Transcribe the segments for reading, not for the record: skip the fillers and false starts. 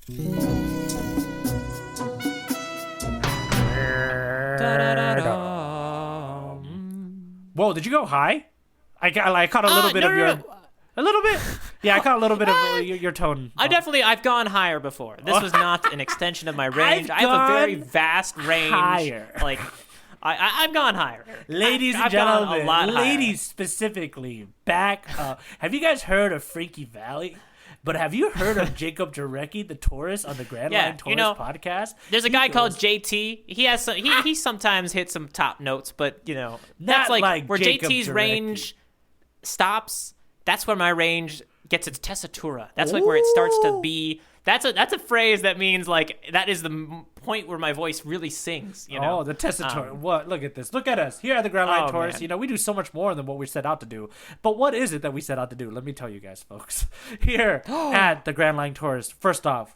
Whoa, did you go high? I caught a little bit of your... A little bit? Yeah, I caught a little bit of your tone. I've gone higher before. This was not an extension of my range. I have a very vast range. Higher. Like, I've gone higher. Ladies and gentlemen, ladies specifically, back up. Have you guys heard of Frankie Valli? But have you heard of Jacob Jarecki, the tourist on the Grand Line Tourist podcast? There's a guy called JT. He has he sometimes hits some top notes, but that's like where Jacob JT's Jarecki. Range stops. That's where my range gets its tessitura. That's like where it starts to be. That's a phrase that means like that is the point where my voice really sings. Oh, the tessitura. What? Look at this. Look at us here at the Grand Line Tourist. Man. We do so much more than what we set out to do. But what is it that we set out to do? Let me tell you guys, folks. Here at the Grand Line Tourist, first off,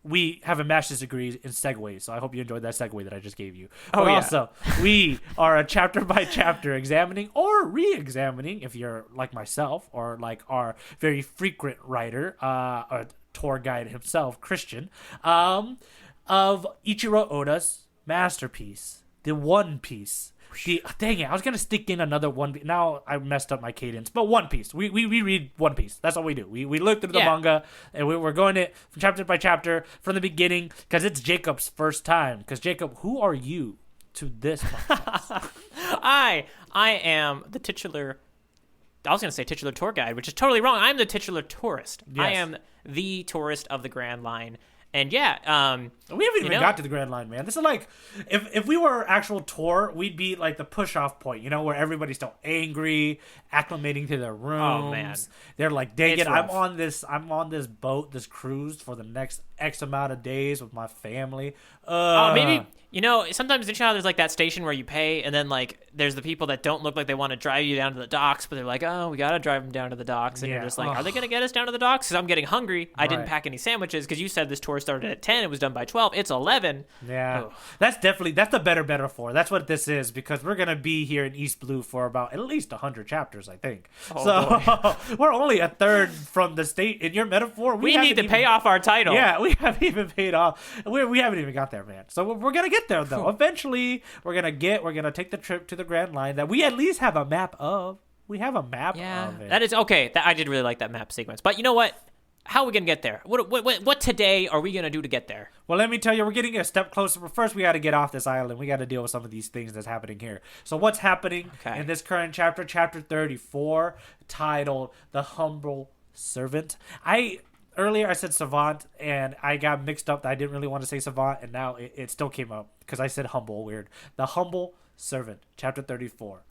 we have a master's degree in segues, so I hope you enjoyed that segue that I just gave you. Oh, but yeah. Also, we are a chapter by chapter examining or re-examining, if you're like myself or like our very frequent writer, or tour guide himself, Christian, of Ichiro Oda's masterpiece, the One Piece. Dang it, I was going to stick in another One Piece. Now I messed up my cadence. But One Piece. We read One Piece. That's all we do. We look through the manga, and we're going it from chapter by chapter from the beginning, because it's Jacob's first time. Because, Jacob, who are you to this podcast? I am the titular... I was going to say titular tour guide, which is totally wrong. I'm the titular tourist. Yes. I am the tourist of the Grand Line. And we haven't even got to the Grand Line, man. This is like, if we were actual tour, we'd be like the push-off point, where everybody's still angry, acclimating to their rooms. Oh, man. They're like, dang it, rough. I'm on this boat, this cruise for the next X amount of days with my family. Maybe, sometimes there's like that station where you pay, and then like there's the people that don't look like they want to drive you down to the docks, but they're like, oh, we got to drive them down to the docks. And you're just like, are they going to get us down to the docks? Because I'm getting hungry. I didn't pack any sandwiches because you said this tour started at 10. It was done by 12. It's 11. Yeah. Ugh. That's the better metaphor. That's what this is, because we're going to be here in East Blue for about at least 100 chapters, I think. We're only a third from the state. In your metaphor, we need to pay off our title. Yeah, we haven't even paid off. We haven't even got there, man. So we're going to get there, though. Eventually, we're going to take the trip to the Grand Line that we at least have a map of. We have a map of it. That is okay. I did really like that map sequence. But you know what? How are we going to get there? What today are we going to do to get there? Well, let me tell you, we're getting a step closer. But first, we got to get off this island. We got to deal with some of these things that's happening here. So what's happening in this current chapter, chapter 34, titled The Humble Servant? Earlier I said savant, and I got mixed up that I didn't really want to say savant, and now it still came up because I said humble. Weird. The Humble Servant, chapter 34.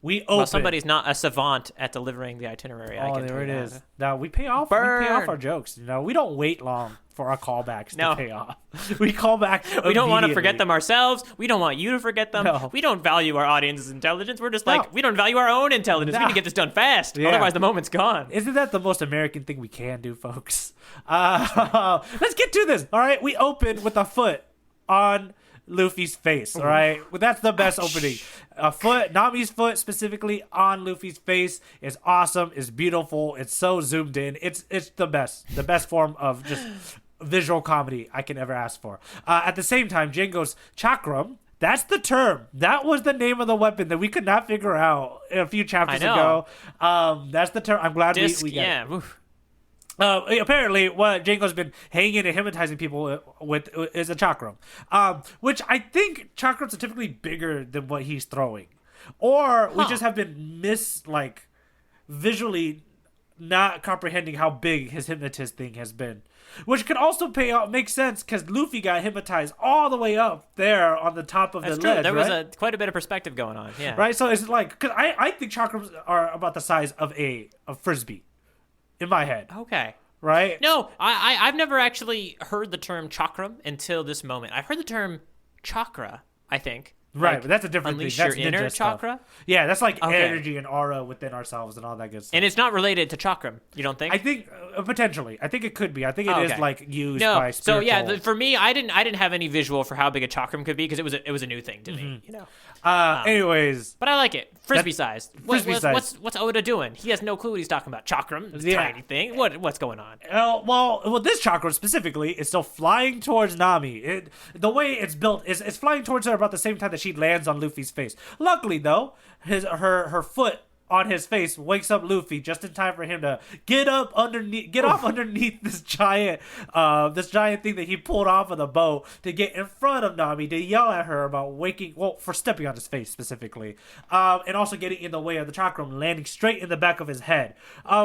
We open. Well, somebody's not a savant at delivering the itinerary. Oh, there it is. Now we pay off. Burn. We pay off our jokes. We don't wait long for our callbacks to pay off. We call back. We don't want to forget them ourselves. We don't want you to forget them. No. We don't value our audience's intelligence. We're just like, we don't value our own intelligence. We need to get this done fast. Yeah. Otherwise, the moment's gone. Isn't that the most American thing we can do, folks? Let's get to this. All right, we open with a foot on Luffy's face. All right, well, that's the best opening. A foot, Nami's foot specifically on Luffy's face is awesome. It's beautiful. It's so zoomed in. It's the best form of just visual comedy I can ever ask for. At the same time, Jin goes, chakram. That's the term. That was the name of the weapon that we could not figure out a few chapters ago. That's the term. I'm glad we got it. Oof. Apparently, what Django's been hanging and hypnotizing people with is a chakram, which I think chakrams are typically bigger than what he's throwing, or we just have been visually not comprehending how big his hypnotist thing has been, which could also make sense because Luffy got hypnotized all the way up there on the top of the ledge. There was quite a bit of perspective going on. Yeah. Right. So it's like, because I think chakrams are about the size of a frisbee. In my head. Okay. Right? No, I've never actually heard the term chakram until this moment. I've heard the term chakra, I think. Right, but that's a different unleash thing. That's your inner stuff. chakra? Yeah, that's like energy and aura within ourselves and all that good stuff. And it's not related to chakram, you don't think? I think potentially. I think it could be. I think it is like used by spiritual. So yeah, for me, I didn't have any visual for how big a chakram could be because it was a new thing to me, Anyways, but I like it. Frisbee sized. Frisbee-sized. What's Oda doing? He has no clue what he's talking about. Chakram, this tiny thing. What's going on? Well, this chakra specifically is still flying towards Nami. The way it's built is it's flying towards her about the same time that she lands on Luffy's face. Luckily, though, her foot on his face wakes up Luffy just in time for him to get off underneath this giant thing that he pulled off of the boat to get in front of Nami to yell at her about for stepping on his face specifically, and also getting in the way of the chakram, landing straight in the back of his head,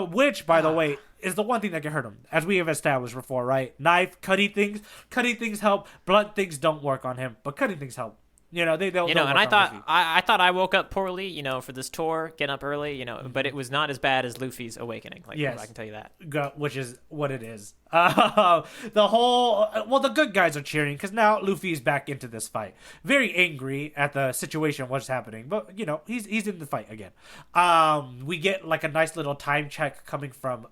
which, by the way, is the one thing that can hurt him, as we have established before, right? Knife, cutting things help, blunt things don't work on him, but cutting things help. They'll and I thought I woke up poorly, for this tour, getting up early, but it was not as bad as Luffy's awakening. Yes. I can tell you that. Which is what it is. The good guys are cheering because now Luffy's back into this fight. Very angry at the situation, what's happening, but he's in the fight again. We get like a nice little time check coming from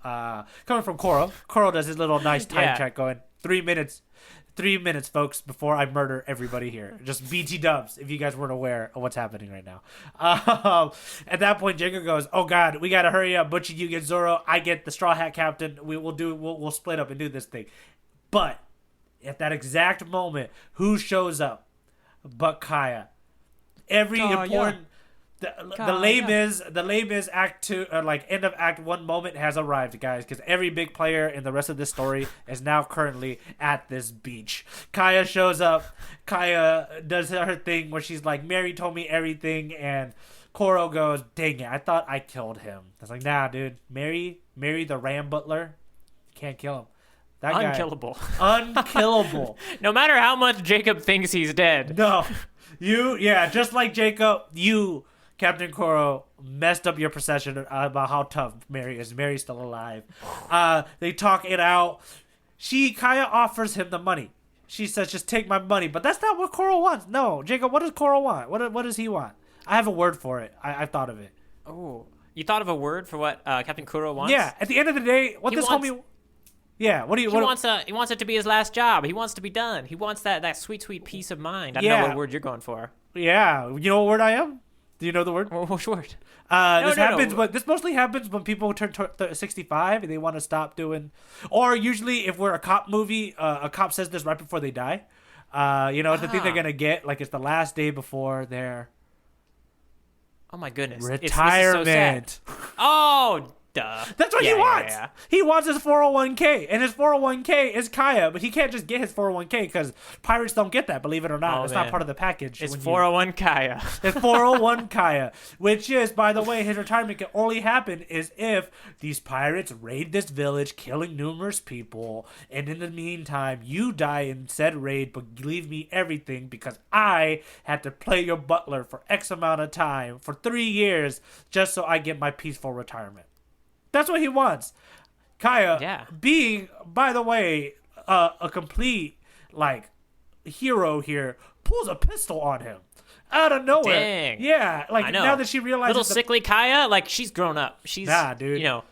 Koro. Koro does his little nice time check going 3 minutes. 3 minutes, folks, before I murder everybody here. Just BT dubs, if you guys weren't aware of what's happening right now. At that point, Jacob goes, "Oh God, we gotta hurry up. Butcher, you get Zoro. I get the Straw Hat Captain. We'll split up and do this thing." But at that exact moment, who shows up? But Kaya. Every important. The lame is act 2 or end of act 1 moment has arrived, guys, because every big player in the rest of this story is now currently at this beach. Kaya shows up. Kaya does her thing where she's like, "Mary told me everything," and Koro goes, "Dang it, I thought I killed him." I was like, "Nah, dude, Mary the Ram Butler, can't kill him. That guy, unkillable. No matter how much Jacob thinks he's dead. No, just like Jacob, Captain Koro messed up your perception about how tough Mary is. Mary's still alive. They talk it out. Kaya offers him the money. She says, "Just take my money." But that's not what Koro wants. No, Jacob, what does Koro want? What does he want? I have a word for it. I've thought of it. Oh, you thought of a word for what Captain Kuro wants? Yeah. At the end of the day, homie. Yeah. What do you? He wants it to be his last job. He wants to be done. He wants that sweet peace of mind. I don't know what word you're going for. Yeah. You know what word I am? Do you know the word? Which word? But this mostly happens when people turn 65 and they want to stop doing. Or usually, if we're a cop movie, a cop says this right before they die. It's the thing they're gonna get. Like it's the last day before their. Oh my goodness! Retirement. Oh, duh. That's what he wants. Yeah. He wants his 401k, and his 401k is Kaya, but he can't just get his 401k because pirates don't get that. Believe it or not, it's not part of the package. It's 401 Kaya. It's 401 Kaya, which is, by the way, his retirement can only happen is if these pirates raid this village, killing numerous people, and in the meantime, you die in said raid, but leave me everything because I had to play your butler for X amount of time for 3 years just so I get my peaceful retirement. That's what he wants. Kaya, being, by the way, a complete, hero here, pulls a pistol on him. Out of nowhere. Dang. Yeah, now that she realizes... Little sickly Kaya, she's grown up. She's, dude.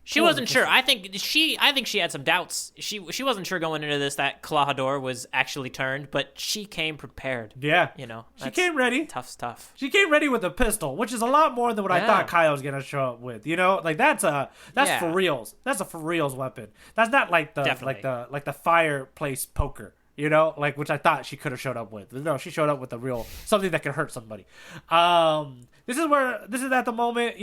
She wasn't sure. I think she had some doubts. She wasn't sure going into this that Kalahador was actually turned, but she came prepared. Yeah. She came ready. Tough stuff. She came ready with a pistol, which is a lot more than what I thought Kaya was gonna show up with. That's for reals. That's a for reals weapon. That's not like the fireplace poker. Which I thought she could have showed up with. No, she showed up with something that could hurt somebody. This is at the moment,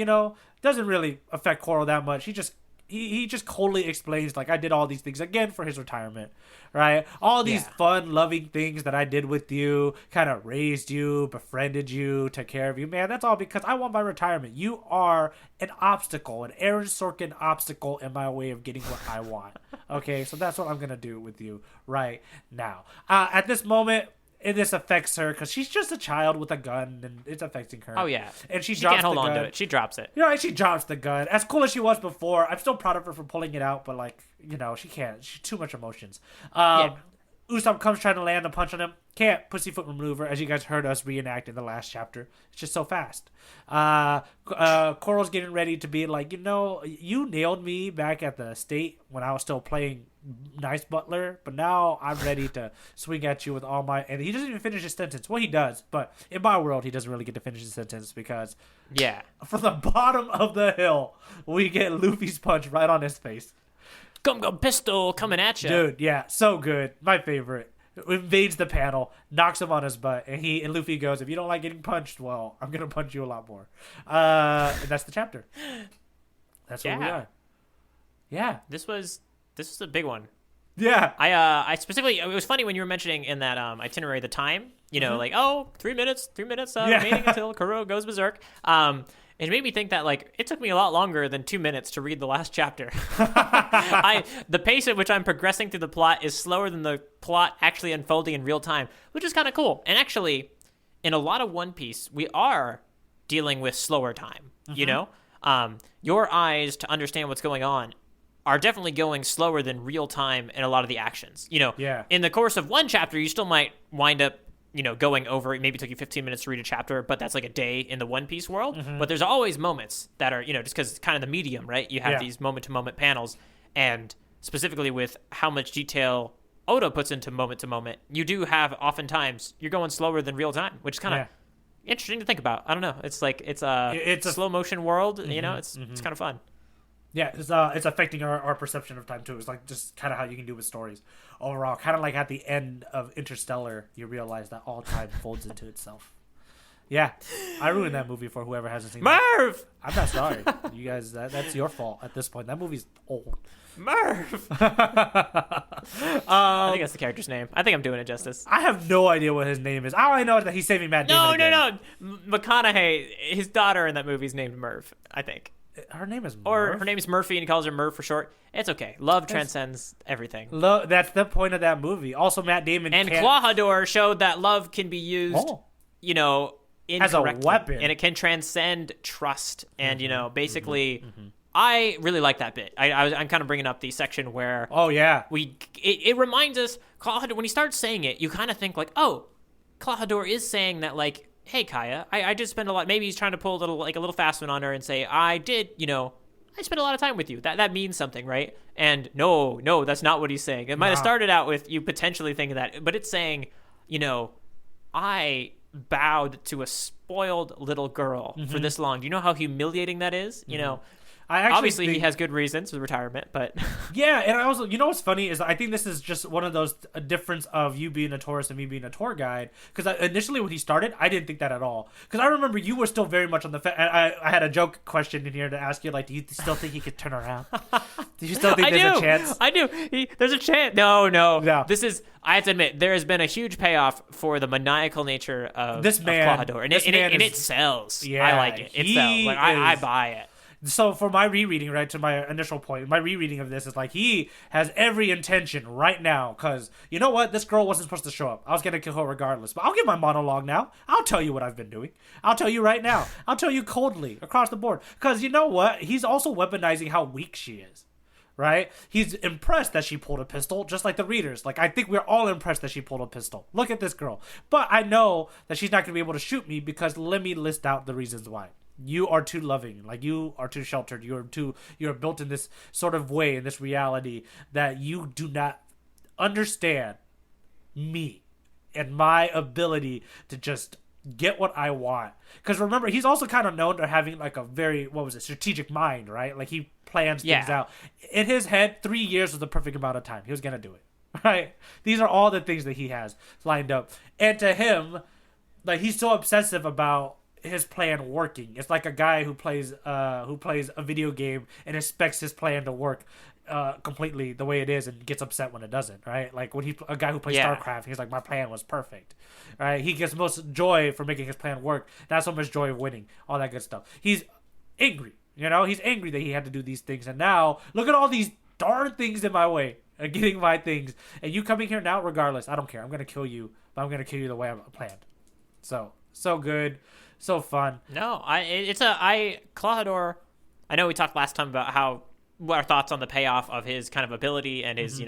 doesn't really affect Koro that much. He just coldly explains, I did all these things again for his retirement, right? All these fun, loving things that I did with you, kind of raised you, befriended you, took care of you. Man, that's all because I want my retirement. You are an obstacle, an Aaron Sorkin obstacle in my way of getting what I want. Okay, so that's what I'm going to do with you right now. At this moment, this affects her because she's just a child with a gun, and it's affecting her. Oh yeah, and she can't hold on to it. She drops it. She drops the gun. As cool as she was before, I'm still proud of her for pulling it out. But she can't. She's too much emotions. Usopp comes trying to land a punch on him. Can't. Pussyfoot maneuver, as you guys heard us reenact in the last chapter. It's just so fast. Coral's getting ready to be like, you nailed me back at the state when I was still playing nice butler, but now I'm ready to swing at you with all my... And he doesn't even finish his sentence. Well, he does, but in my world, he doesn't really get to finish his sentence because... Yeah. From the bottom of the hill, we get Luffy's punch right on his face. Gum Gum Pistol coming at you. Dude, yeah, so good. My favorite. Invades the panel, knocks him on his butt, and Luffy goes, if you don't like getting punched, well, I'm going to punch you a lot more. And that's the chapter. That's where we are. Yeah. This was a big one. Yeah. I specifically, it was funny when you were mentioning in that itinerary the time, like, 3 minutes remaining until Kuro goes berserk. It made me think that, like, it took me a lot longer than 2 minutes to read the last chapter. The pace at which I'm progressing through the plot is slower than the plot actually unfolding in real time, which is kind of cool. And actually, in a lot of One Piece, we are dealing with slower time, Your eyes to understand what's going on are definitely going slower than real time in a lot of the actions. In the course of one chapter, you still might wind up going over it. Maybe it took you 15 minutes to read a chapter, but that's like a day in the One Piece world. Mm-hmm. But there's always moments that are, just because it's kind of the medium, right? You have these moment-to-moment panels, and specifically with how much detail Oda puts into moment-to-moment, you do have oftentimes, you're going slower than real time, which is kind of interesting to think about. I don't know. It's like, it's a slow-motion world, mm-hmm. It's kind of fun. Yeah, it's affecting our perception of time, too. It's like just kind of how you can do with stories overall. Kind of like at the end of Interstellar, you realize that all time folds into itself. Yeah, I ruined that movie for whoever hasn't seen it. Merv! I'm not sorry. You guys, that's your fault at this point. That movie's old. Merv! I think that's the character's name. I think I'm doing it justice. I have no idea what his name is. All I know is that he's saving Matt Damon. No. McConaughey, his daughter in that movie is named Merv, I think. Her name is Murph? Or her name is Murphy and he calls her Merv for short. It's okay. Love transcends everything. That's the point of that movie. Also, Matt Damon and Clawhador showed that love can be used, as a weapon. And it can transcend trust. And, basically, I really like that bit. I'm kind of bringing up the section where... Oh, yeah. It reminds us, Clawhador, when he starts saying it, you kind of think like, oh, Clawhador is saying that, like, hey, Kaya, I did spend a lot... Maybe he's trying to pull a little fast one on her and say, I spent a lot of time with you. That means something, right? And no, that's not what he's saying. It might have started out with you potentially thinking that, but it's saying, I bowed to a spoiled little girl for this long. Do you know how humiliating that is? Obviously he has good reasons for retirement, but yeah. And I also, what's funny is I think this is just one of those a difference of you being a tourist and me being a tour guide. Because initially when he started, I didn't think that at all. Because I remember you were still very much on the I had a joke question in here to ask you, like, do you still think he could turn around? Do you still think there's a chance? I do. There's a chance. No. This is. I have to admit, there has been a huge payoff for the maniacal nature of this man, Clawhador, and it sells. Yeah, I like it. It sells. Like I buy it. So for my rereading, right, to my initial point, my rereading of this is like he has every intention right now because, you know what, this girl wasn't supposed to show up. I was going to kill her regardless. But I'll give my monologue now. I'll tell you what I've been doing. I'll tell you right now. I'll tell you coldly across the board. Because you know what? He's also weaponizing how weak she is. Right? He's impressed that she pulled a pistol, just like the readers. Like, I think we're all impressed that she pulled a pistol. Look at this girl. But I know that she's not going to be able to shoot me because let me list out the reasons why. You are too loving, like you are too sheltered. You're built in this sort of way, in this reality that you do not understand me and my ability to just get what I want. Because remember, he's also kind of known for having like a very, strategic mind, right? Like he plans things out. In his head, 3 years was the perfect amount of time. He was going to do it, right? These are all the things that he has lined up. And to him, like he's so obsessive about his plan working. It's like a guy who plays a video game and expects his plan to work completely the way it is and gets upset when it doesn't, right? Like when a guy who plays StarCraft, he's like, my plan was perfect, right? He gets most joy from making his plan work, not so much joy of winning, all that good stuff. He's angry, he's angry that he had to do these things, and now look at all these darn things in my way, getting my things, and you coming here now, regardless, I don't care. I'm gonna kill you, but I'm gonna kill you the way I planned. So good. So fun. No, Clawhador. I know we talked last time about what our thoughts on the payoff of his kind of ability and his,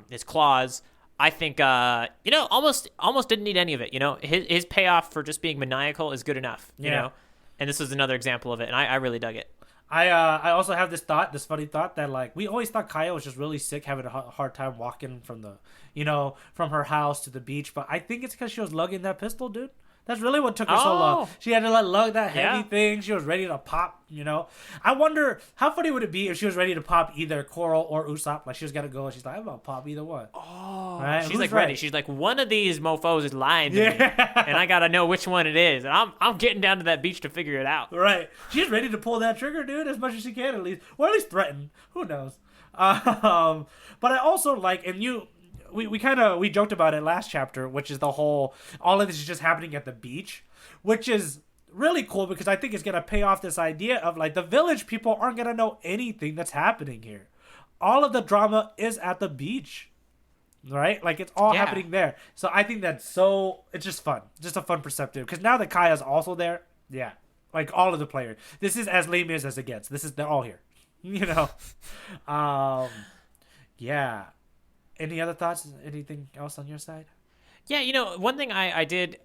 his claws. I think almost didn't need any of it. His payoff for just being maniacal is good enough. You know, and this was another example of it, and I really dug it. I also have this funny thought that like we always thought Kaya was just really sick, having a hard time walking from from her house to the beach, but I think it's because she was lugging that pistol, dude. That's really what took her so long. She had to lug that heavy thing. She was ready to pop, I wonder, how funny would it be if she was ready to pop either Coral or Usopp? Like, she was going to go and she's like, I'm going to pop either one. Oh. Right? She's like ready. She's like, one of these mofos is lying to me. And I got to know which one it is. And I'm getting down to that beach to figure it out. Right. She's ready to pull that trigger, dude, as much as she can at least. Or at least threaten. Who knows? But I also like, and we joked about it last chapter, which is all of this is just happening at the beach, which is really cool because I think it's going to pay off this idea of like the village people aren't going to know anything that's happening here. All of the drama is at the beach, right? Like it's all happening there. So I think it's just fun. Just a fun perspective because now that Kaya's also there, like all of the players, this is as lame as it gets. They're all here, yeah. Any other thoughts? Anything else on your side? Yeah, one thing I did,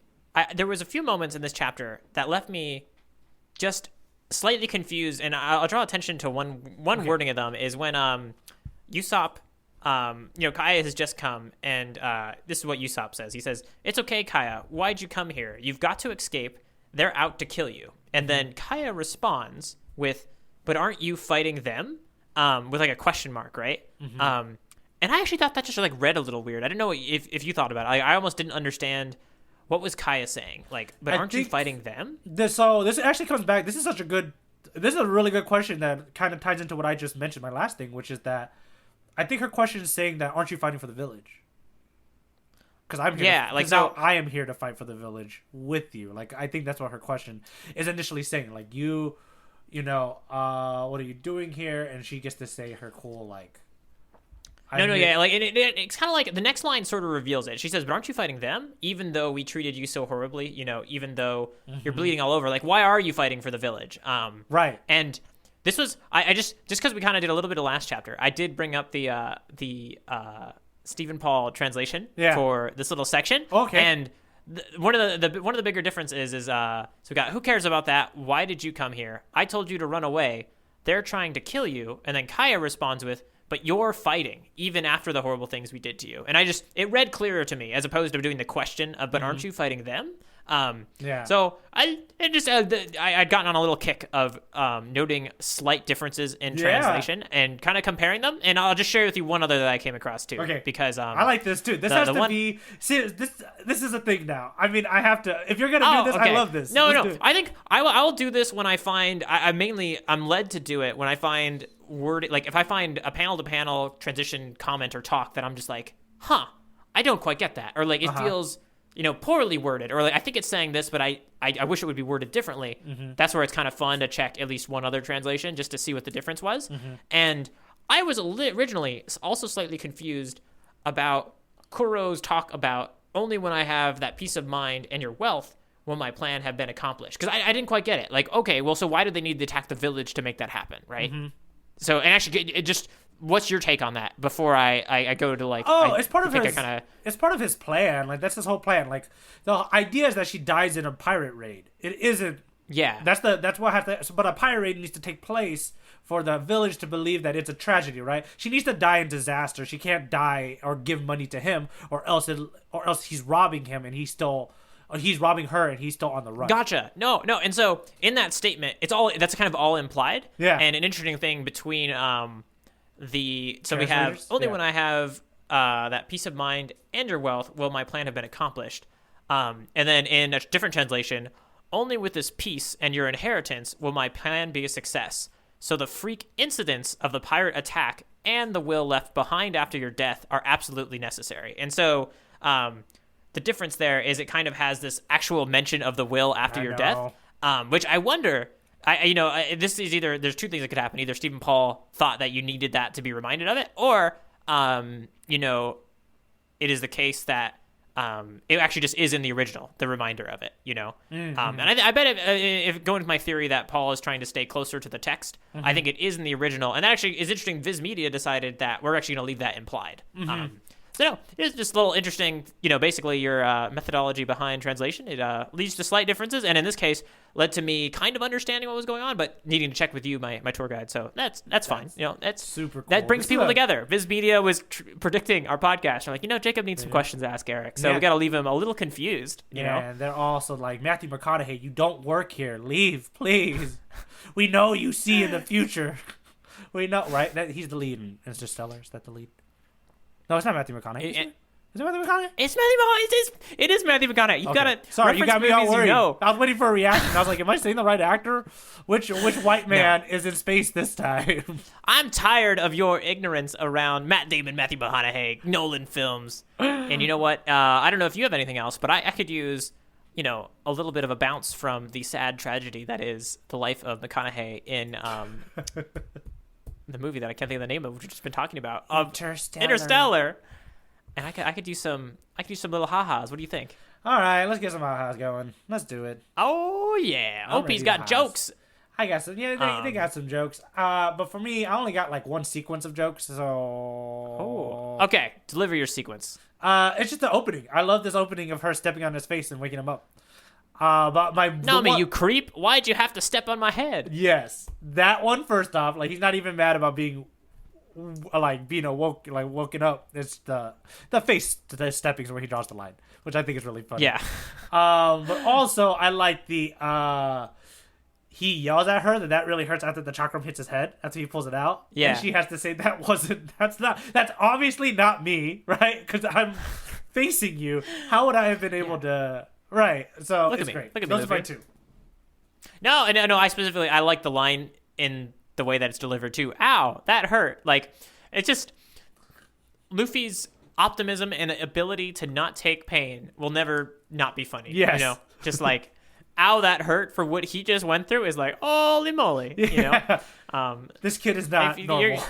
there was a few moments in this chapter that left me just slightly confused, and I'll draw attention to one wording of them is when Usopp, Kaya has just come, and this is what Usopp says. He says, "It's okay, Kaya. Why'd you come here? You've got to escape. They're out to kill you." And then Kaya responds with, "But aren't you fighting them?" With like a question mark, right? Mm-hmm. And I actually thought that just like read a little weird. I didn't know if you thought about it. I almost didn't understand what was Kaya saying. Like, but aren't you fighting them? This actually comes back. This is a really good question that kind of ties into what I just mentioned, my last thing, which is that I think her question is saying that aren't you fighting for the village? Because I'm here. Now I am here to fight for the village with you. Like I think that's what her question is initially saying. Like what are you doing here? And she gets to say her cool like. Like it's kind of like the next line sort of reveals it. She says, "But aren't you fighting them? Even though we treated you so horribly, even though you're bleeding all over, like why are you fighting for the village?" Right. And this was I just because we kind of did a little bit of last chapter. I did bring up the Stephen Paul translation for this little section. Okay. And one of the bigger differences is so we got who cares about that? Why did you come here? I told you to run away. They're trying to kill you. And then Kaya responds with, "But you're fighting, even after the horrible things we did to you." And it read clearer to me as opposed to doing the question of, "But aren't you fighting them?" So I'd gotten on a little kick of noting slight differences in translation and kind of comparing them. And I'll just share with you one other that I came across too. Okay. Because I like this too. This has to be. See, this is a thing now. I mean, I have to. If you're gonna do this, okay. I love this. No. I think I will do this when I find. I'm led to do it when I find word. Like if I find a panel to panel transition comment or talk that I'm just like, I don't quite get that, or like it feels. Poorly worded, or like I think it's saying this, but I wish it would be worded differently. Mm-hmm. That's where it's kind of fun to check at least one other translation just to see what the difference was. Mm-hmm. And I was originally also slightly confused about Kuro's talk about only when I have that peace of mind and your wealth will my plan have been accomplished. Because I didn't quite get it. Like, okay, well, so why do they need to attack the village to make that happen, right? Mm-hmm. So, and actually, what's your take on that before I go to like? It's part of his plan. Like that's his whole plan. Like the idea is that she dies in a pirate raid. It isn't. Yeah. That's what has to. But a pirate raid needs to take place for the village to believe that it's a tragedy, right? She needs to die in disaster. She can't die or give money to him, or else he's robbing him and he's robbing her and he's still on the run. Gotcha. No. And so in that statement, that's kind of all implied. Yeah. And an interesting thing between we have only when I have that peace of mind and your wealth will my plan have been accomplished. And then in a different translation, only with this peace and your inheritance will my plan be a success. So the freak incidents of the pirate attack and the will left behind after your death are absolutely necessary. And so the difference there is it kind of has this actual mention of the will after your death, which I wonder. This is either there's two things that could happen. Either Stephen Paul thought that you needed that to be reminded of it, or it is the case that it actually just is in the original, the reminder of it. Mm-hmm. And I bet if going with my theory that Paul is trying to stay closer to the text, I think it is in the original. And that actually is interesting. Viz Media decided that we're actually going to leave that implied. So no, it's just a little interesting, basically your methodology behind translation. It leads to slight differences, and in this case, led to me kind of understanding what was going on, but needing to check with you, my tour guide. So that's fine. That's super cool. That brings people together. Viz Media was predicting our podcast. They're like, Jacob needs some questions to ask Eric, so we got to leave him a little confused. You know, and they're also like, Matthew McConaughey, you don't work here. Leave, please. We know you see in the future. We know, right? He's the lead in Interstellar. Is that the lead? No, it's not Matthew McConaughey. Is it Matthew McConaughey? It's Matthew McConaughey. It is Matthew McConaughey. You've got to. Sorry, you got me all worried. I was waiting for a reaction. I was like, am I saying the right actor? Which white man is in space this time? I'm tired of your ignorance around Matt Damon, Matthew McConaughey, Nolan films. And you know what? I don't know if you have anything else, but I could use, a little bit of a bounce from the sad tragedy that is the life of McConaughey in the movie that I can't think of the name of, which we've just been talking about. Interstellar. And I could do some little ha-has. What do you think? All right, let's get some ha-has going. Let's do it. Oh yeah, Opie's got jokes. I got some. Yeah, they got some jokes. But for me, I only got like one sequence of jokes. So okay, deliver your sequence. It's just the opening. I love this opening of her stepping on his face and waking him up. But you creep! Why'd you have to step on my head? Yes, that one. First off, like he's not even mad about being woken up. It's the face stepping is where he draws the line, which I think is really funny. Yeah. But also I like the he yells at her that really hurts after the chakram hits his head. After he pulls it out. Yeah. And she has to say that's obviously not me, right? Because I'm facing you. How would I have been able to? Right. So it's great. Those are my two. No, I specifically I like the line in the way that it's delivered too. Ow, that hurt. Like, it's just Luffy's optimism and ability to not take pain will never not be funny. Yes. Just like, ow, that hurt for what he just went through is like, holy moly. This kid is not normal.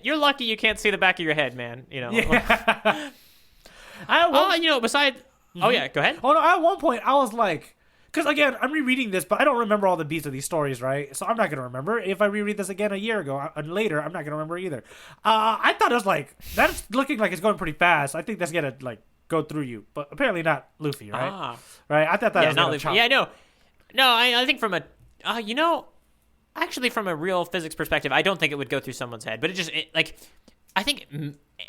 You're lucky you can't see the back of your head, man. Yeah. Besides. Mm-hmm. Oh yeah, go ahead. Oh no, at one point I was like, because again, I'm rereading this, but I don't remember all the beats of these stories, right? So I'm not gonna remember. If I reread this again a year ago and later, I'm not gonna remember either. I thought it was like that's looking like it's going pretty fast. I think that's gonna like go through you, but apparently not Luffy, right? Right? I thought that was not Luffy. Yeah, no, I think from a actually from a real physics perspective, I don't think it would go through someone's head, but I think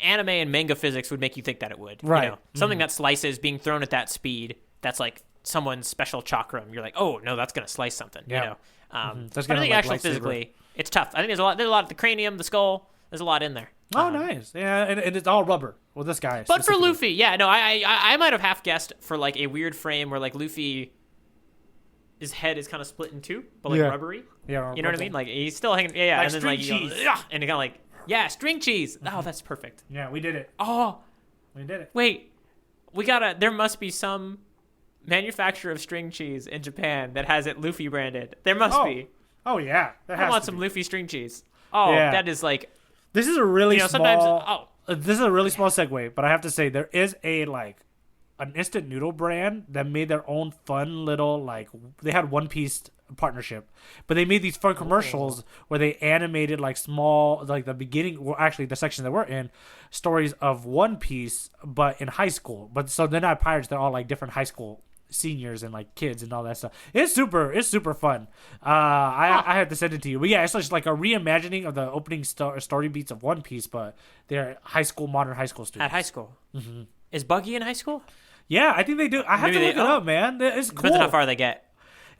anime and manga physics would make you think that it would. Right. Something that slices being thrown at that speed, that's like someone's special chakram. You're like, oh, no, that's going to slice something. Yeah. But I think actually physically, it's tough. I think there's a lot of the cranium, the skull, there's a lot in there. Oh, nice. Yeah, and it's all rubber. Well, this guy. But for Luffy, I might have half guessed for like a weird frame where like Luffy, his head is kind of split in two, but like rubbery. Yeah. You know what I mean? Like he's still hanging. Yeah. Like and then string like, cheese. And it kind of like, yeah, string cheese. Oh, that's perfect. Yeah, we did it. Oh, we did it. Wait, there must be some manufacturer of string cheese in Japan that has it Luffy branded. There must be. Oh yeah, I want some Luffy string cheese. Oh, yeah. That is like. This is a really small. This is a really small segue, but I have to say there is an instant noodle brand that made their own fun little they had One Piece partnership, but they made these fun commercials where they animated small the beginning, well actually the section that we're in, stories of One Piece but in high school. But so they're not pirates, they're all different high school seniors and kids and all that stuff. It's super fun. I have to send it to you. But yeah, it's just like a reimagining of the opening story beats of One Piece, but they're modern high school students. At high school. Mm-hmm. Is Buggy in high school? Yeah, I think they do. I have to look it up, man. It's cool. Depends on how far they get.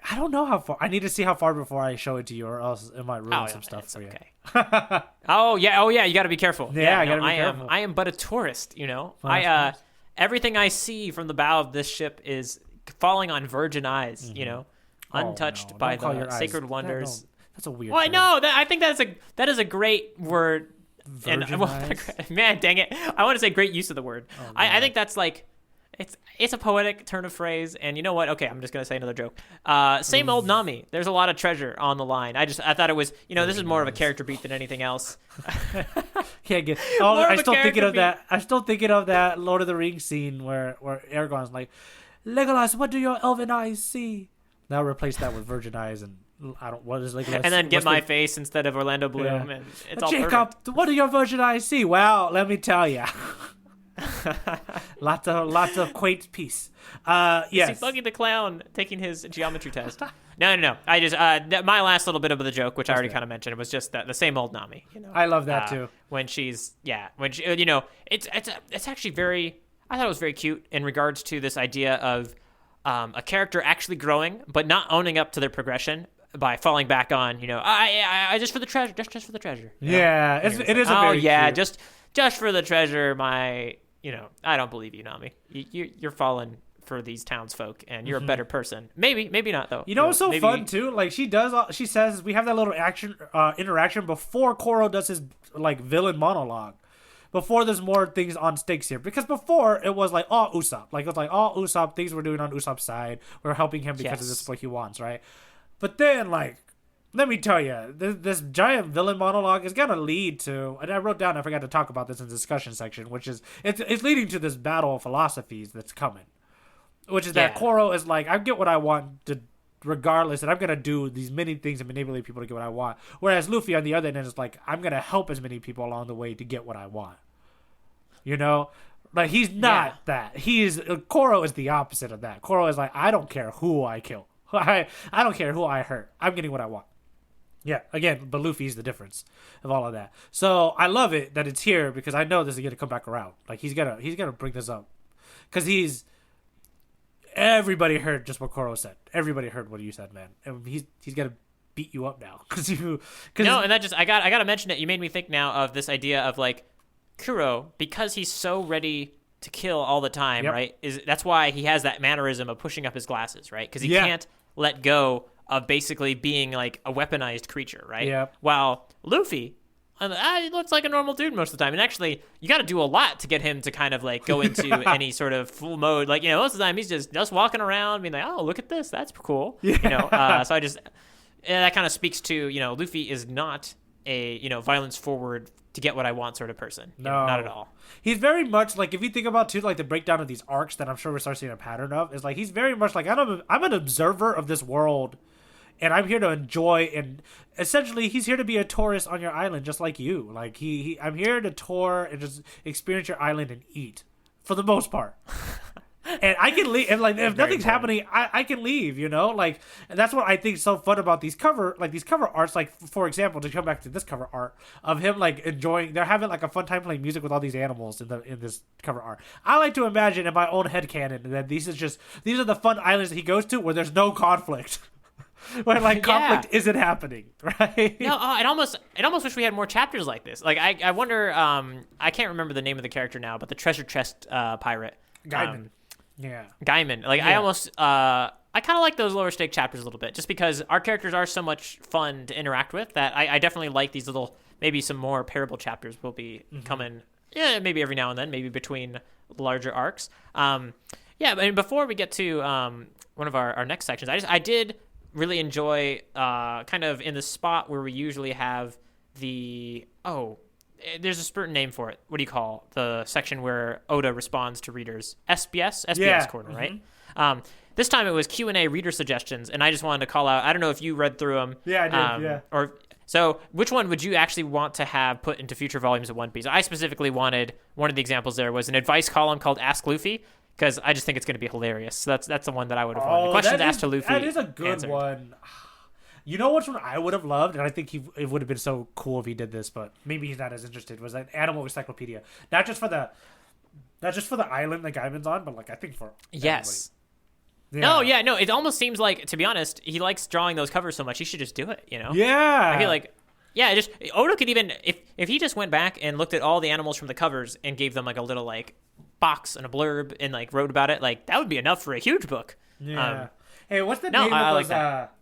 I don't know how far. I need to see how far before I show it to you, or else it might ruin some stuff for okay. You. Oh yeah. You got to be careful. Yeah, I got to be careful. I am but a tourist. Everything I see from the bow of this ship is falling on virgin eyes. Mm-hmm. Untouched by the sacred wonders. That's a weird. Well, I know that. I think that is a great word. Virgin eyes? Man, dang it! I want to say great use of the word. Oh, I think that's it's a poetic turn of phrase, and you know what? Okay, I'm just gonna say another joke. Same old Nami. There's a lot of treasure on the line. I thought it was, this is more of a character beat than anything else. Can't get. Oh, I'm still thinking of that. I'm still thinking of that Lord of the Rings scene where Aragorn's like, Legolas, what do your elven eyes see? Now replace that with virgin eyes, and what is Legolas? And then get my face instead of Orlando Bloom, and it's all Jacob, perfect. what do your virgin eyes see? Well, let me tell you. lots of quaint piece. Yes. Yes. See Buggy the Clown taking his geometry test. No. I just my last little bit of the joke, which I already kind of mentioned, was just that the same old Nami. I love that too. When she's it's actually very. I thought it was very cute in regards to this idea of a character actually growing, but not owning up to their progression by falling back on, I just for the treasure, just for the treasure. Yeah, it is. Oh very yeah, cute. just for the treasure. I don't believe you, Nami. You're falling for these townsfolk, and you're a better person. Maybe not though. What's so fun too? Like she says we have that little interaction before Koro does his like villain monologue. Before there's more things on stakes here. Because before, it was like, all Usopp. Like, it was like, all Usopp, things we're doing on Usopp's side. We're helping him because this is what he wants, right? But then, like, let me tell you, this giant villain monologue is going to lead to, and I wrote down, I forgot to talk about this in the discussion section, which is, it's leading to this battle of philosophies that's coming. Which is that Koro is like, I get what I want regardless, and I'm going to do these many things and manipulate people to get what I want. Whereas Luffy, on the other end, is like, I'm going to help as many people along the way to get what I want. Like he's not that. Koro is the opposite of that. Koro is like, I don't care who I kill. I don't care who I hurt. I'm getting what I want. Yeah, again, but Luffy's the difference of all of that. So I love it that it's here because I know this is gonna come back around. Like he's gonna bring this up because everybody heard just what Koro said. Everybody heard what you said, man. And he's gonna beat you up now and that just I gotta mention it. You made me think now of this idea of like. Kuro, because he's so ready to kill all the time, right? That's why he has that mannerism of pushing up his glasses, right? Because he can't let go of basically being like a weaponized creature, right? Yeah. While Luffy, he looks like a normal dude most of the time, and actually, you got to do a lot to get him to kind of like go into any sort of full mode. Like most of the time, he's just walking around, being like, "Oh, look at this, that's cool." Yeah. So that kind of speaks to Luffy is not a violence forward. To get what I want sort of person. No, not at all. He's very much like, if you think about too, like the breakdown of these arcs that I'm sure we're starting seeing a pattern of, is like he's very much like, I'm an observer of this world, and I'm here to enjoy, and essentially he's here to be a tourist on your island just like you. Like I'm here to tour and just experience your island and eat for the most part. And I can leave, and like if nothing's happening, I can leave, like, and that's what I think is so fun about these cover arts. Like for example, to come back to this cover art of him like enjoying, they're having like a fun time playing music with all these animals in this cover art. I like to imagine in my own headcanon that these are the fun islands that he goes to where there's no conflict. Where like conflict isn't happening, right? No, I almost wish we had more chapters like this. Like I wonder, I can't remember the name of the character now, but the treasure chest pirate, Gaiman. Gaiman. Like I almost, I kind of like those lower stake chapters a little bit, just because our characters are so much fun to interact with that I definitely like these little, maybe some more parable chapters will be coming. Yeah, maybe every now and then, maybe between larger arcs. And before we get to one of our next sections, I did really enjoy kind of in the spot where we usually have there's a certain name for it. What do you call the section where Oda responds to readers? SBS corner, right? This time it was Q&A reader suggestions, and I just wanted to call out, I don't know if you read through them. Yeah, I did, So which one would you actually want to have put into future volumes of One Piece? I specifically wanted, one of the examples there was an advice column called Ask Luffy, because I just think it's going to be hilarious. So that's the one that I would have wanted. Questions asked to Luffy. That is a good one. You know which one I would have loved, and I think it would have been so cool if he did this, but maybe he's not as interested, was an animal encyclopedia. Not just for the island that Gaiman's on, but like I think for yes. Yeah. No, it almost seems like, to be honest, he likes drawing those covers so much, he should just do it, Yeah. I feel like, Oda could even, if he just went back and looked at all the animals from the covers and gave them like a little like box and a blurb and like wrote about it, like that would be enough for a huge book. Yeah. Hey, what's the name of those, that.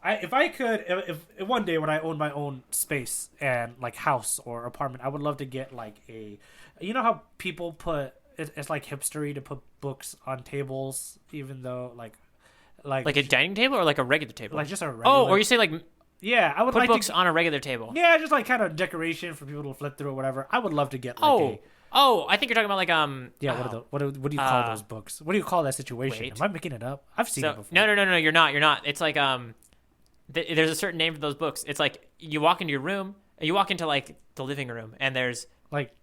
If one day when I own my own space and like house or apartment, I would love to get like how people put it's like hipstery to put books on tables, even though like a dining table or like a regular table, like just a regular. Or you say like I would put like books on a regular table. Yeah, just like kind of decoration for people to flip through or whatever. I would love to get like I think you're talking about like what do you call those books? What do you call that situation? Wait. Am I making it up? I've seen it before. No, you're not. It's like there's a certain name for those books. It's like you walk into your room, you walk into like the living room, and there's like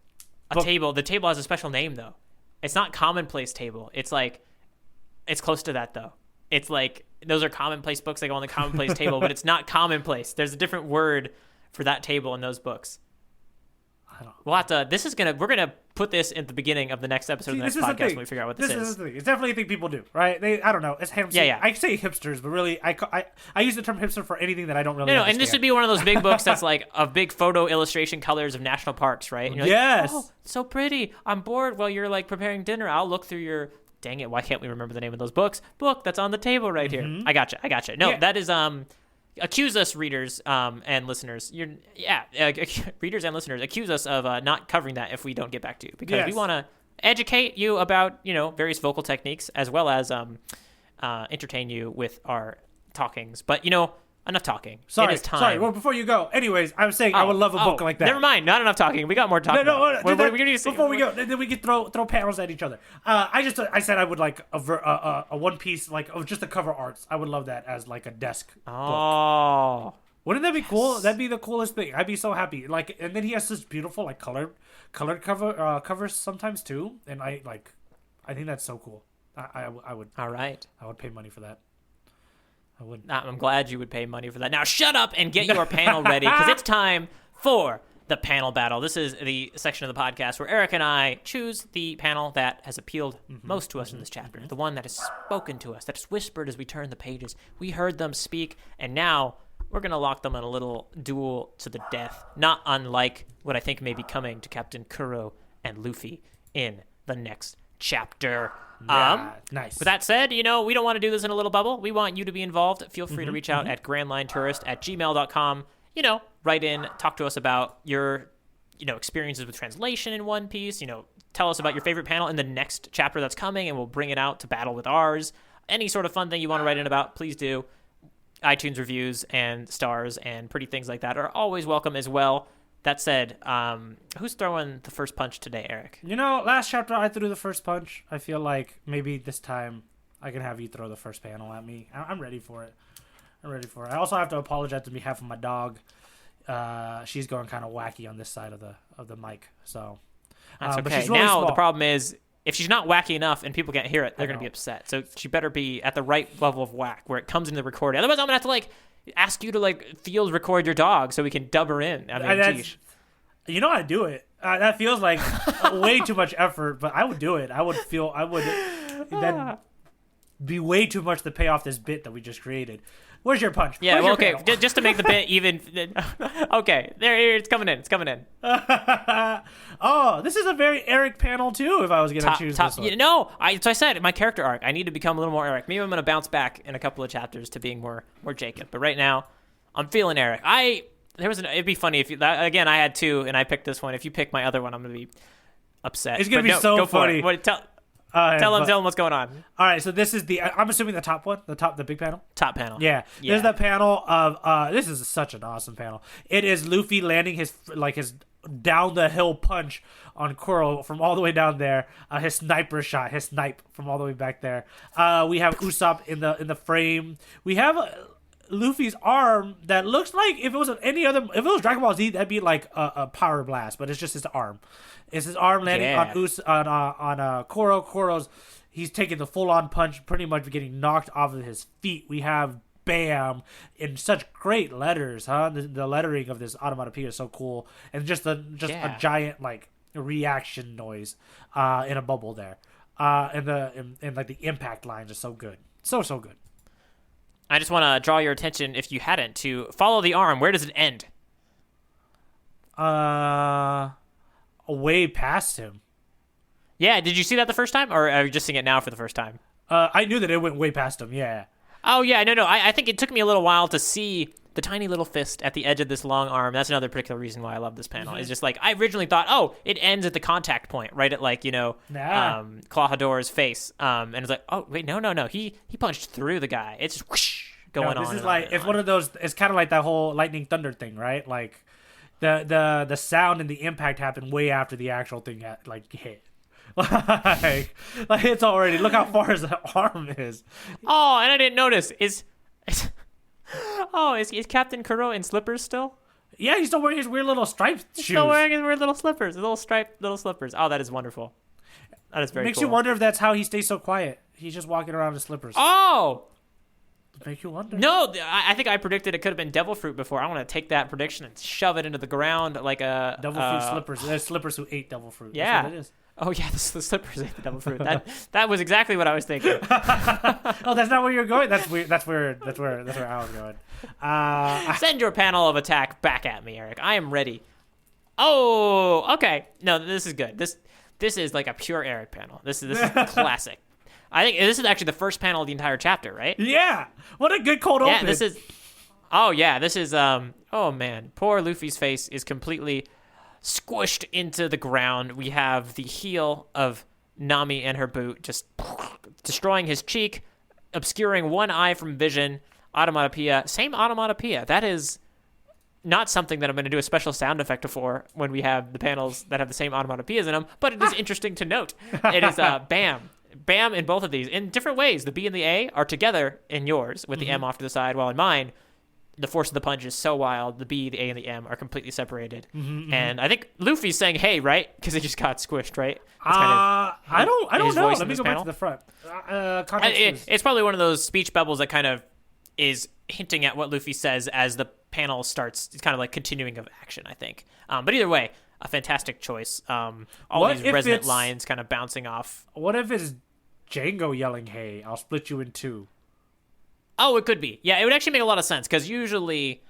table. The table has a special name though. It's not commonplace table. It's like, it's close to that though. It's like, those are commonplace books that go on the commonplace table, but it's not commonplace. There's a different word for that table in those books. We'll have to. We're gonna put this at the beginning of the next episode of the next podcast when we figure out what this is. This is the thing. It's definitely a thing people do, right? I don't know. It's hipster. Yeah. I say hipsters, but really, I use the term hipster for anything that I don't really understand. And this would be one of those big books that's like a big photo illustration colors of national parks, right? And you're like, yes. Oh, so pretty. I'm bored while you're like preparing dinner. I'll look through your. Dang it! Why can't we remember the name of those books? Book that's on the table right here. I gotcha. No, that is accuse us, readers and listeners. Readers and listeners, accuse us of not covering that if we don't get back to you, because we want to educate you about various vocal techniques as well as entertain you with our talkings. But enough talking. It is time. Sorry. Well, before you go, anyways, I was saying I would love a book like that. Never mind. Not enough talking. We got more talking. Before we go, then we could throw panels at each other. I said I would like a One Piece, like of just the cover arts. I would love that as like a desk book. Wouldn't that be cool? That'd be the coolest thing. I'd be so happy. Like, and then he has such beautiful like colored covers sometimes too. And I think that's so cool. I would. All right. I would pay money for that. I wouldn't. I'm glad you would pay money for that. Now shut up and get your panel ready, because it's time for the panel battle. This is the section of the podcast where Eric and I choose the panel that has appealed most to us in this chapter, the one that has spoken to us, that is whispered as we turn the pages. We heard them speak, and now we're going to lock them in a little duel to the death, not unlike what I think may be coming to Captain Kuro and Luffy in the next chapter. Nice. With that said, we don't want to do this in a little bubble. We want you to be involved. Feel free to reach out at grandlinetourist@gmail.com. Write in, talk to us about your, experiences with translation in One Piece. Tell us about your favorite panel in the next chapter that's coming, and we'll bring it out to battle with ours. Any sort of fun thing you want to write in about, please do. iTunes reviews and stars and pretty things like that are always welcome as well. That said, who's throwing the first punch today, Eric? Last chapter I threw the first punch. I feel like maybe this time I can have you throw the first panel at me. I'm ready for it. I also have to apologize on behalf of my dog. She's going kind of wacky on this side of the mic. So that's okay. But she's really now small. The problem is, if she's not wacky enough and people can't hear it, they're going to be upset. So she better be at the right level of whack where it comes into the recording. Otherwise, I'm going to have to ask you to field record your dog so we can dub her in. I mean, geez. I do it. That feels like way too much effort, but I would do it. That'd be way too much to pay off this bit that we just created. Where's your punch? Yeah, Where's well, your okay, just to make the bit even. Okay, there, it's coming in. Oh, this is a very Eric panel too. If I was gonna choose this one. So I said my character arc. I need to become a little more Eric. Maybe I'm gonna bounce back in a couple of chapters to being more Jacob. But right now, I'm feeling Eric. It'd be funny if I had two and I picked this one. If you pick my other one, I'm gonna be upset. It's gonna be so funny. Tell them what's going on. All right, so this is I'm assuming the top one, the big panel. Top panel. Yeah. There's the panel of this is such an awesome panel. It is Luffy landing his down the hill punch on Kuro from all the way down there. His sniper shot, his snipe from all the way back there. We have Usopp in the frame. We have Luffy's arm that looks like if it was Dragon Ball Z, that'd be like a power blast, but it's just his arm. It's his arm landing on Kuro. Kuro's he's taking the full on punch, pretty much getting knocked off of his feet. We have Bam in such great letters, huh? The lettering of this onomatopoeia is so cool, and just a giant reaction noise in a bubble there. And the impact lines are so good, so good. I just want to draw your attention, if you hadn't, to follow the arm. Where does it end? Way past him. Yeah, did you see that the first time, or are you just seeing it now for the first time? I knew that it went way past him, yeah. Oh, yeah, no. I think it took me a little while to see the tiny little fist at the edge of this long arm. That's another particular reason why I love this panel. It's just I originally thought, it ends at the contact point, right at Clawhador's face. And it's like, oh, wait, no. He punched through the guy. It's just whoosh, going on. This is it's one of those, it's kind of like that whole lightning thunder thing, right? Like the sound and the impact happened way after the actual thing hit. like it's already, look how far his arm is. Oh, and I didn't notice. Is Captain Kuro in slippers still? Yeah, he's still wearing his weird little striped shoes. Still wearing his weird little slippers, little striped little slippers. Oh, that is wonderful. That is very Makes cool. you wonder if that's how he stays so quiet. He's just walking around in slippers. Oh! Make you wonder. No, I think I predicted it could have been devil fruit before. I want to take that prediction and shove it into the ground like a... Devil fruit slippers. There's slippers who ate devil fruit. Yeah. That's what it is. Oh, yeah, the slippers ate the devil fruit. That was exactly what I was thinking. Oh, that's not where you're going? That's weird. That's where I was going. Send your panel of attack back at me, Eric. I am ready. Oh, okay. No, this is good. This is like a pure Eric panel. This is classic. I think this is actually the first panel of the entire chapter, right? Yeah. What a good cold open. Yeah, this is... Oh, yeah, this is... Oh, man. Poor Luffy's face is completely squished into the ground. We have the heel of Nami and her boot just destroying his cheek, obscuring one eye from vision. Automatopoeia. Same automatopoeia. That is not something that I'm going to do a special sound effect for when we have the panels that have the same automatopoeias in them, but it is interesting to note. It is bam. Bam in both of these in different ways. The B and the A are together in yours with the M off to the side, while in mine, the force of the punch is so wild. The B, the A, and the M are completely separated. And I think Luffy's saying, "Hey," right? Because he just got squished, right? I don't know. Let me go back panel. to the front. It's probably one of those speech bubbles that kind of is hinting at what Luffy says as the panel starts. It's kind of like continuing of action, I think. But either way, a fantastic choice. All these resonant lines kind of bouncing off. What if it's Django yelling, "Hey, I'll split you in two"? Oh, it could be. Yeah, it would actually make a lot of sense because usually,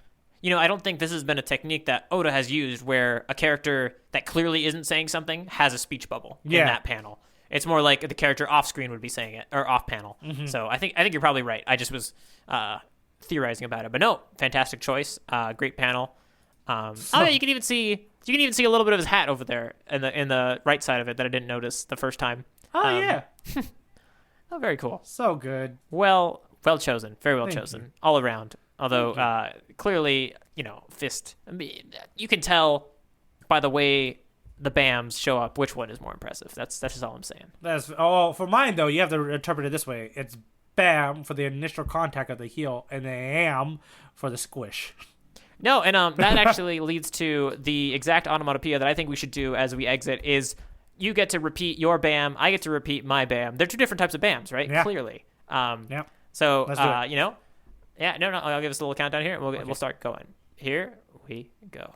I don't think this has been a technique that Oda has used where a character that clearly isn't saying something has a speech bubble in that panel. It's more like the character off screen would be saying it, or off panel. So I think you're probably right. I just was theorizing about it, but no, fantastic choice. Great panel. You can even see a little bit of his hat over there in the right side of it that I didn't notice the first time. Oh yeah. Oh, very cool. So good. Well chosen. Very well chosen. All around. Although clearly, Fist. I mean, you can tell by the way the BAMs show up which one is more impressive. That's just all I'm saying. For mine though, you have to interpret it this way. It's BAM for the initial contact of the heel, and then AM for the squish. No, and that actually leads to the exact onomatopoeia that I think we should do as we exit is you get to repeat your BAM, I get to repeat my BAM. They're two different types of BAMs, right? Yeah. Clearly. Yeah. So, yeah, no, I'll give us a little countdown here. We'll start going. Here we go.